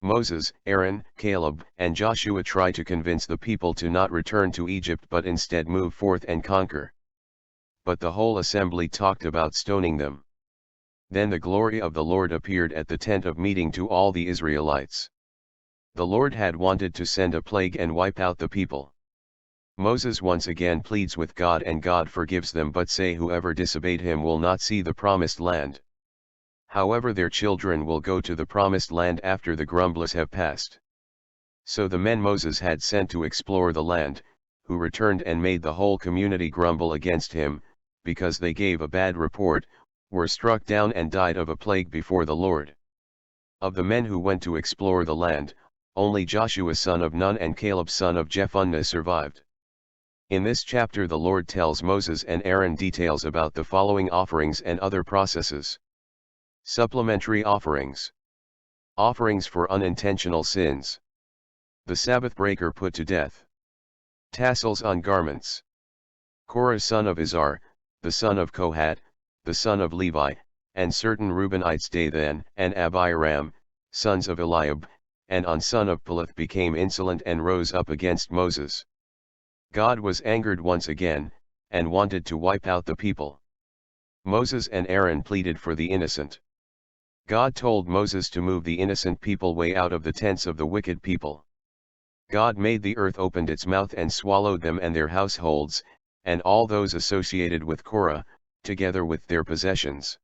Moses, Aaron, Caleb, and Joshua try to convince the people to not return to Egypt but instead move forth and conquer. But the whole assembly talked about stoning them. Then the glory of the Lord appeared at the tent of meeting to all the Israelites. The Lord had wanted to send a plague and wipe out the people. Moses once again pleads with God and God forgives them, but say whoever disobeyed him will not see the promised land. However, their children will go to the promised land after the grumblers have passed. So the men Moses had sent to explore the land, who returned and made the whole community grumble against him, because they gave a bad report, were struck down and died of a plague before the Lord. Of the men who went to explore the land, only Joshua son of Nun and Caleb son of Jephunneh survived. In this chapter the Lord tells Moses and Aaron details about the following offerings and other processes. Supplementary offerings. Offerings for unintentional sins. The Sabbath breaker put to death. Tassels on garments. Korah son of Izhar, the son of Kohat, the son of Levi, and certain Reubenites Dathan and Abiram, sons of Eliab, and On son of Peleth became insolent and rose up against Moses. God was angered once again, and wanted to wipe out the people. Moses and Aaron pleaded for the innocent. God told Moses to move the innocent people way out of the tents of the wicked people. God made the earth opened its mouth and swallowed them and their households, and all those associated with Korah, together with their possessions.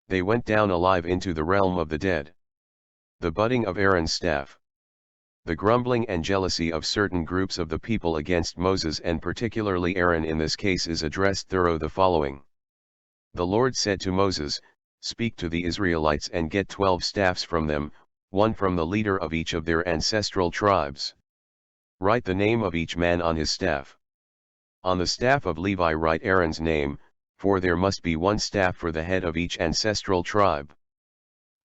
They went down alive into the realm of the dead. The budding of Aaron's staff. The grumbling and jealousy of certain groups of the people against Moses and particularly Aaron in this case is addressed through the following. The Lord said to Moses, "Speak to the Israelites and get 12 staffs from them, one from the leader of each of their ancestral tribes. Write the name of each man on his staff. On the staff of Levi write Aaron's name, for there must be one staff for the head of each ancestral tribe.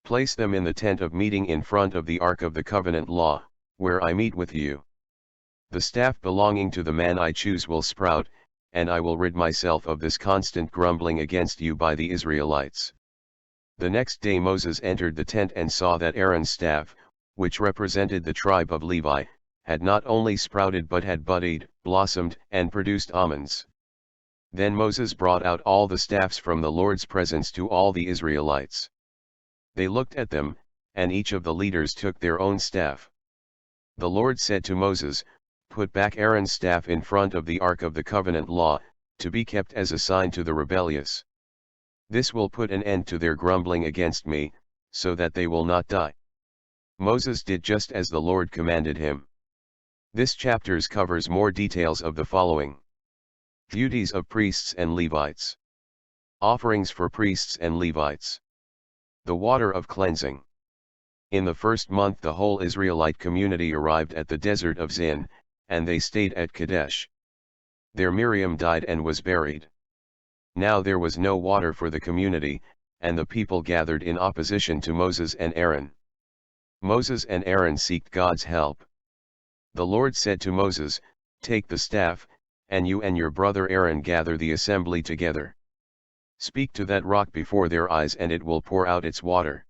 Place them in the tent of meeting in front of the ark of the covenant law, where I meet with you. The staff belonging to the man I choose will sprout, and I will rid myself of this constant grumbling against you by the Israelites." The next day Moses entered the tent and saw that Aaron's staff, which represented the tribe of Levi, had not only sprouted but had budded, blossomed, and produced almonds. Then Moses brought out all the staffs from the Lord's presence to all the Israelites. They looked at them, and each of the leaders took their own staff. The Lord said to Moses, "Put back Aaron's staff in front of the ark of the covenant law, to be kept as a sign to the rebellious. This will put an end to their grumbling against me, so that they will not die." Moses did just as the Lord commanded him. This chapter covers more details of the following. Duties of priests and Levites. Offerings for priests and Levites. The water of cleansing. In the first month the whole Israelite community arrived at the desert of Zin, and they stayed at Kadesh. There Miriam died and was buried. Now there was no water for the community, and the people gathered in opposition to Moses and Aaron. Moses and Aaron seeked God's help. The Lord said to Moses, "Take the staff, and you and your brother Aaron gather the assembly together. Speak to that rock before their eyes and it will pour out its water.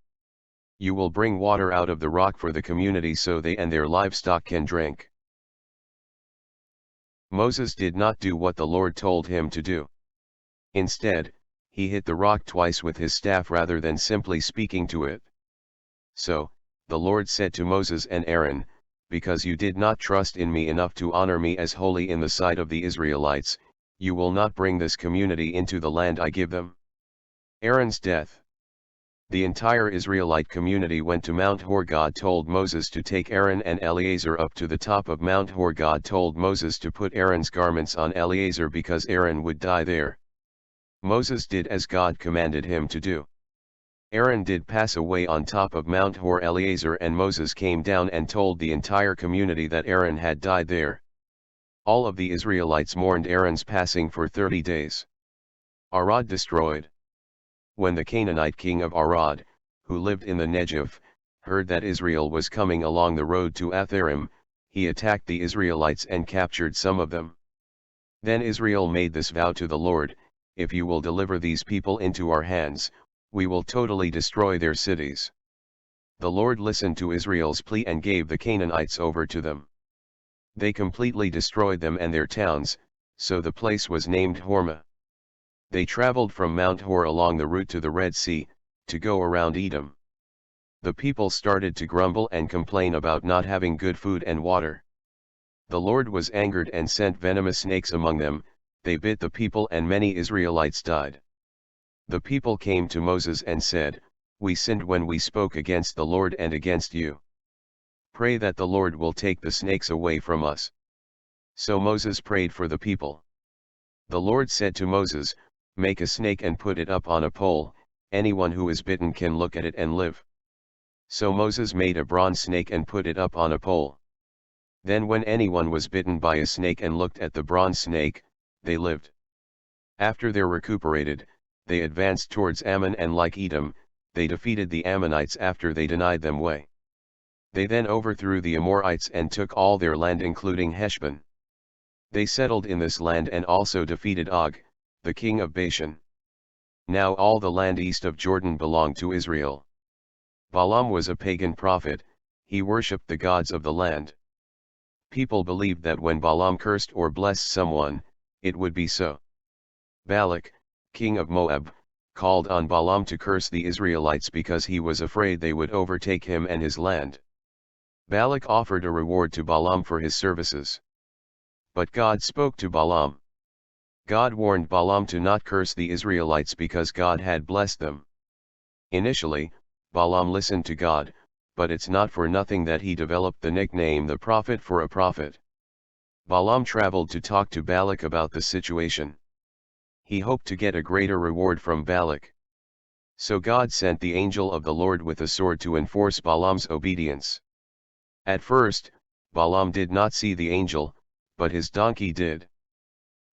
You will bring water out of the rock for the community so they and their livestock can drink." Moses did not do what the Lord told him to do. Instead, he hit the rock twice with his staff rather than simply speaking to it. So, the Lord said to Moses and Aaron, "Because you did not trust in me enough to honor me as holy in the sight of the Israelites, you will not bring this community into the land I give them." Aaron's death. The entire Israelite community went to Mount Hor. God told Moses to take Aaron and Eleazar up to the top of Mount Hor. God told Moses to put Aaron's garments on Eleazar because Aaron would die there. Moses did as God commanded him to do. Aaron did pass away on top of Mount Hor. Eleazar and Moses came down and told the entire community that Aaron had died there. All of the Israelites mourned Aaron's passing for 30 days. Arad destroyed. When the Canaanite king of Arad, who lived in the Negev, heard that Israel was coming along the road to Atharim, he attacked the Israelites and captured some of them. Then Israel made this vow to the Lord, "If you will deliver these people into our hands, we will totally destroy their cities." The Lord listened to Israel's plea and gave the Canaanites over to them. They completely destroyed them and their towns, so the place was named Hormah. They traveled from Mount Hor along the route to the Red Sea, to go around Edom. The people started to grumble and complain about not having good food and water. The Lord was angered and sent venomous snakes among them. They bit the people and many Israelites died. The people came to Moses and said, "We sinned when we spoke against the Lord and against you. Pray that the Lord will take the snakes away from us." So Moses prayed for the people. The Lord said to Moses, "Make a snake and put it up on a pole, anyone who is bitten can look at it and live." So Moses made a bronze snake and put it up on a pole. Then when anyone was bitten by a snake and looked at the bronze snake, they lived. After they recuperated, they advanced towards Ammon, and like Edom, they defeated the Ammonites after they denied them way. They then overthrew the Amorites and took all their land including Heshbon. They settled in this land and also defeated Og, the king of Bashan. Now all the land east of Jordan belonged to Israel. Balaam was a pagan prophet. He worshipped the gods of the land. People believed that when Balaam cursed or blessed someone, it would be so. Balak, king of Moab, called on Balaam to curse the Israelites because he was afraid they would overtake him and his land. Balak offered a reward to Balaam for his services. But God spoke to Balaam. God warned Balaam to not curse the Israelites because God had blessed them. Initially, Balaam listened to God, but it's not for nothing that he developed the nickname the prophet for a prophet. Balaam traveled to talk to Balak about the situation. He hoped to get a greater reward from Balak. So God sent the angel of the Lord with a sword to enforce Balaam's obedience. At first, Balaam did not see the angel, but his donkey did.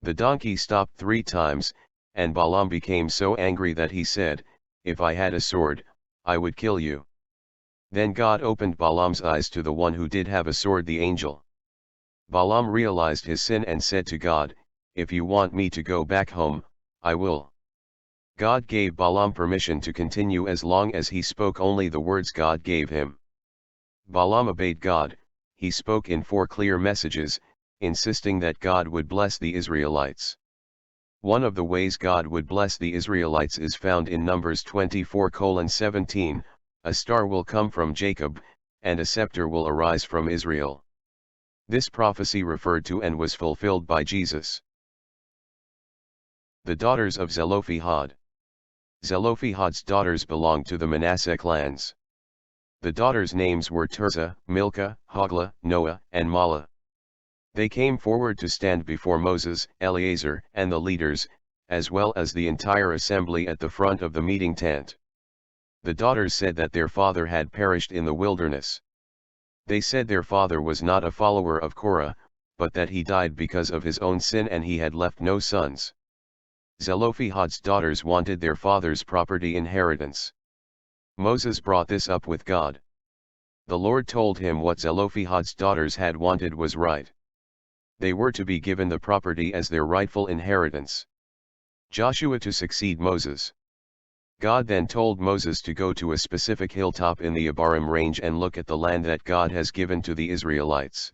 The donkey stopped 3 times, and Balaam became so angry that he said, "If I had a sword, I would kill you." Then God opened Balaam's eyes to the one who did have a sword, the angel. Balaam realized his sin and said to God, "If you want me to go back home, I will." God gave Balaam permission to continue as long as he spoke only the words God gave him. Balaam obeyed God. He spoke in 4 clear messages, insisting that God would bless the Israelites. One of the ways God would bless the Israelites is found in Numbers 24:17, "A star will come from Jacob, and a scepter will arise from Israel." This prophecy referred to and was fulfilled by Jesus. The daughters of Zelophehad. Zelophehad's daughters belonged to the Manasseh clans. The daughters' names were Tirzah, Milcah, Hoglah, Noah, and Mahlah. They came forward to stand before Moses, Eleazar, and the leaders, as well as the entire assembly at the front of the meeting tent. The daughters said that their father had perished in the wilderness. They said their father was not a follower of Korah, but that he died because of his own sin and he had left no sons. Zelophehad's daughters wanted their father's property inheritance. Moses brought this up with God. The Lord told him what Zelophehad's daughters had wanted was right. They were to be given the property as their rightful inheritance. Joshua to succeed Moses. God then told Moses to go to a specific hilltop in the Abarim range and look at the land that God has given to the Israelites.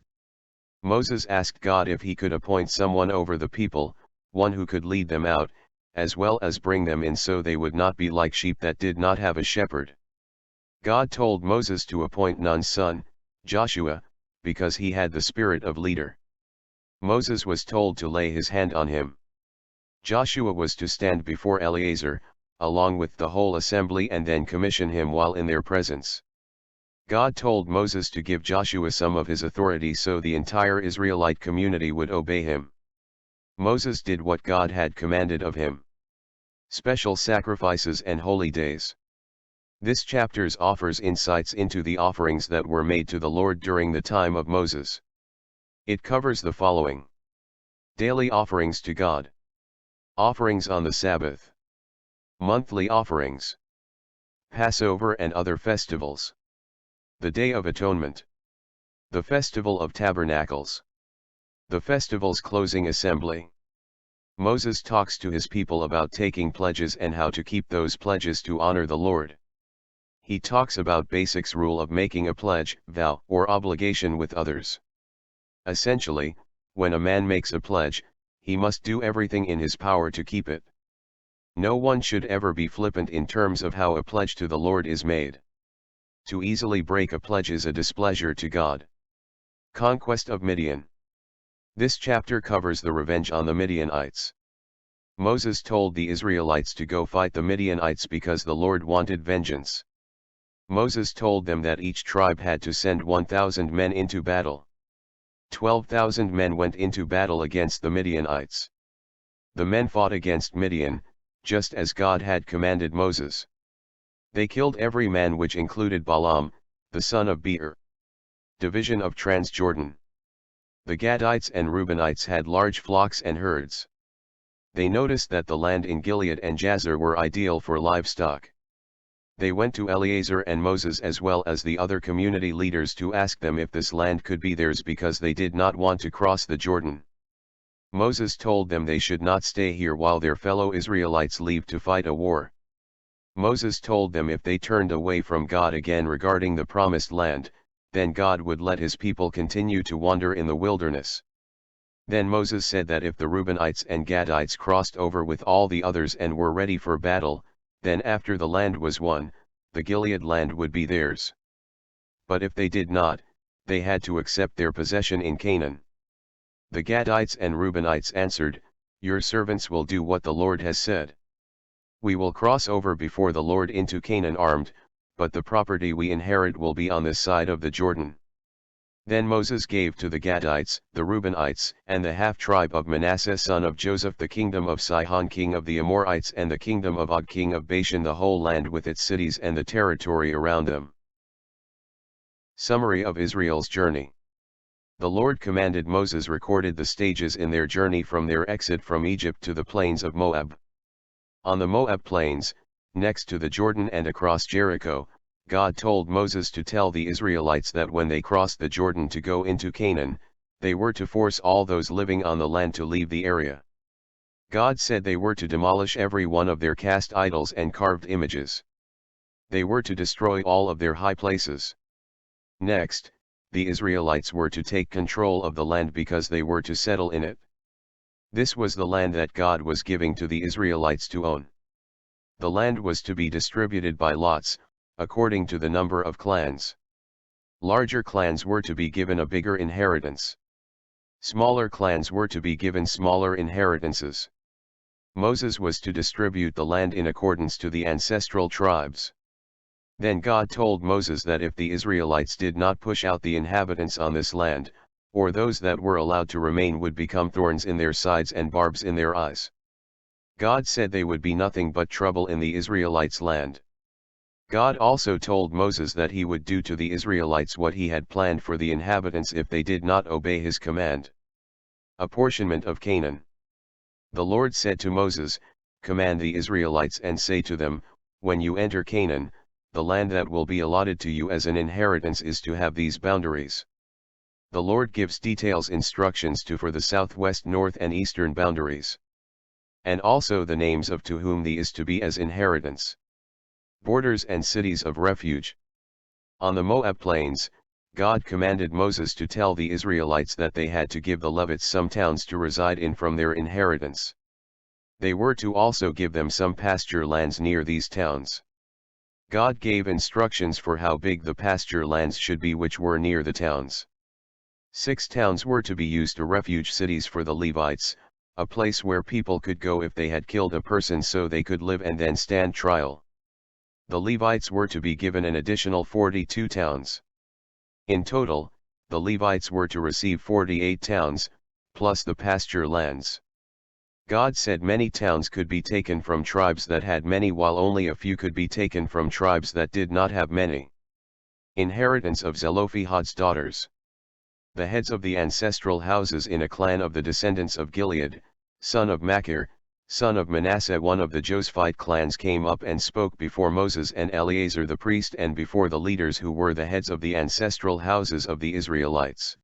Moses asked God if he could appoint someone over the people, one who could lead them out, as well as bring them in so they would not be like sheep that did not have a shepherd. God told Moses to appoint Nun's son, Joshua, because he had the spirit of leader. Moses was told to lay his hand on him. Joshua was to stand before Eleazar, along with the whole assembly, and then commission him while in their presence. God told Moses to give Joshua some of his authority so the entire Israelite community would obey him. Moses did what God had commanded of him. Special sacrifices and holy days. This chapter offers insights into the offerings that were made to the Lord during the time of Moses. It covers the following: daily offerings to God, offerings on the Sabbath, monthly offerings, Passover and other festivals, the Day of Atonement, the Festival of Tabernacles, the festival's closing assembly. Moses talks to his people about taking pledges and how to keep those pledges to honor the Lord. he talks about basics rule of making a pledge, vow, or obligation with others. Essentially, when a man makes a pledge, he must do everything in his power to keep it. No one should ever be flippant in terms of how a pledge to the Lord is made. To easily break a pledge is a displeasure to God. Conquest of Midian. This chapter covers the revenge on the Midianites. Moses told the Israelites to go fight the Midianites because the Lord wanted vengeance. Moses told them that each tribe had to send 1,000 men into battle. 12,000 men went into battle against the Midianites. The men fought against Midian, just as God had commanded Moses. They killed every man, which included Balaam, the son of Beor. Division of Transjordan. The Gadites and Reubenites had large flocks and herds. They noticed that the land in Gilead and Jazer were ideal for livestock. They went to Eleazar and Moses as well as the other community leaders to ask them if this land could be theirs because they did not want to cross the Jordan. Moses told them they should not stay here while their fellow Israelites leave to fight a war. Moses told them if they turned away from God again regarding the promised land, then God would let his people continue to wander in the wilderness. Then Moses said that if the Reubenites and Gadites crossed over with all the others and were ready for battle, then after the land was won, the Gilead land would be theirs. But if they did not, they had to accept their possession in Canaan. The Gadites and Reubenites answered, "Your servants will do what the Lord has said. We will cross over before the Lord into Canaan armed, but the property we inherit will be on this side of the Jordan." Then Moses gave to the Gadites, the Reubenites, and the half-tribe of Manasseh son of Joseph the kingdom of Sihon king of the Amorites and the kingdom of Og king of Bashan, the whole land with its cities and the territory around them. Summary of Israel's journey. The Lord commanded Moses recorded the stages in their journey from their exit from Egypt to the plains of Moab. On the Moab plains, next to the Jordan and across Jericho, God told Moses to tell the Israelites that when they crossed the Jordan to go into Canaan, they were to force all those living on the land to leave the area. God said they were to demolish every one of their cast idols and carved images. They were to destroy all of their high places. Next, the Israelites were to take control of the land because they were to settle in it. This was the land that God was giving to the Israelites to own. The land was to be distributed by lots, according to the number of clans. Larger clans were to be given a bigger inheritance. Smaller clans were to be given smaller inheritances. Moses was to distribute the land in accordance to the ancestral tribes. Then God told Moses that if the Israelites did not push out the inhabitants on this land, or those that were allowed to remain would become thorns in their sides and barbs in their eyes. God said they would be nothing but trouble in the Israelites' land. God also told Moses that he would do to the Israelites what he had planned for the inhabitants if they did not obey his command. Apportionment of Canaan. The Lord said to Moses, "Command the Israelites and say to them, when you enter Canaan, the land that will be allotted to you as an inheritance is to have these boundaries." The Lord gives details instructions for the southwest, north and eastern boundaries. And also the names of to whom the is to be as inheritance. Borders and cities of refuge. On the Moab plains, God commanded Moses to tell the Israelites that they had to give the Levites some towns to reside in from their inheritance. They were to also give them some pasture lands near these towns. God gave instructions for how big the pasture lands should be which were near the towns. 6 towns were to be used to refuge cities for the Levites, a place where people could go if they had killed a person so they could live and then stand trial. The Levites were to be given an additional 42 towns. In total, the Levites were to receive 48 towns, plus the pasture lands. God said many towns could be taken from tribes that had many while only a few could be taken from tribes that did not have many. Inheritance of Zelophehad's daughters. The heads of the ancestral houses in a clan of the descendants of Gilead, son of Machir, son of Manasseh, one of the Josephite clans, came up and spoke before Moses and Eleazar the priest and before the leaders who were the heads of the ancestral houses of the Israelites.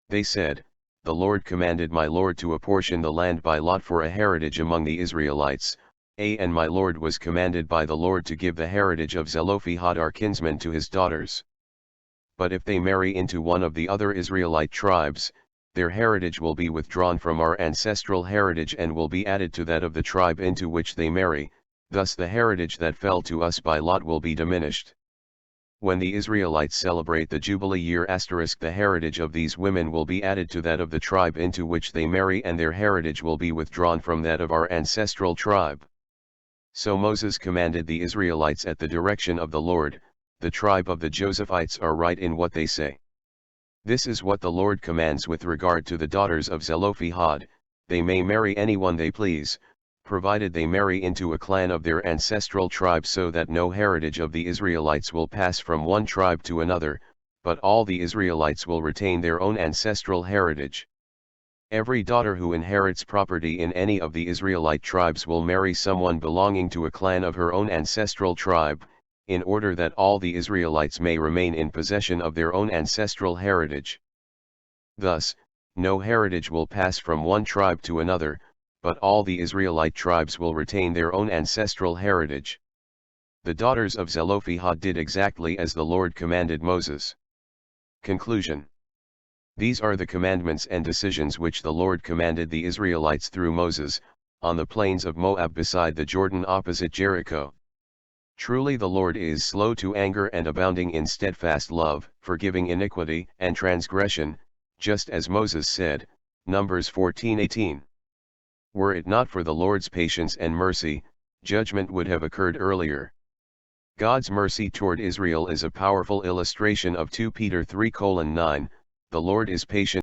They said, "The Lord commanded my Lord to apportion the land by lot for a heritage among the Israelites, And my Lord was commanded by the Lord to give the heritage of Zelophehad our kinsman to his daughters. But if they marry into one of the other Israelite tribes, their heritage will be withdrawn from our ancestral heritage and will be added to that of the tribe into which they marry, thus the heritage that fell to us by lot will be diminished. When the Israelites celebrate the Jubilee year *, the heritage of these women will be added to that of the tribe into which they marry, and their heritage will be withdrawn from that of our ancestral tribe. So Moses commanded the Israelites at the direction of the Lord. The tribe of the Josephites are right in what they say. This is what the Lord commands with regard to the daughters of Zelophehad: they may marry anyone they please, provided they marry into a clan of their ancestral tribe, so that no heritage of the Israelites will pass from one tribe to another, but all the Israelites will retain their own ancestral heritage. Every daughter who inherits property in any of the Israelite tribes will marry someone belonging to a clan of her own ancestral tribe, in order that all the Israelites may remain in possession of their own ancestral heritage. Thus, no heritage will pass from one tribe to another, but all the Israelite tribes will retain their own ancestral heritage. The daughters of Zelophehad did exactly as the Lord commanded Moses. Conclusion. These are the commandments and decisions which the Lord commanded the Israelites through Moses, on the plains of Moab beside the Jordan opposite Jericho. Truly the Lord is slow to anger and abounding in steadfast love, forgiving iniquity and transgression, just as Moses said, Numbers 14:18. Were it not for the Lord's patience and mercy, judgment would have occurred earlier. God's mercy toward Israel is a powerful illustration of 2 Peter 3:9, the Lord is patient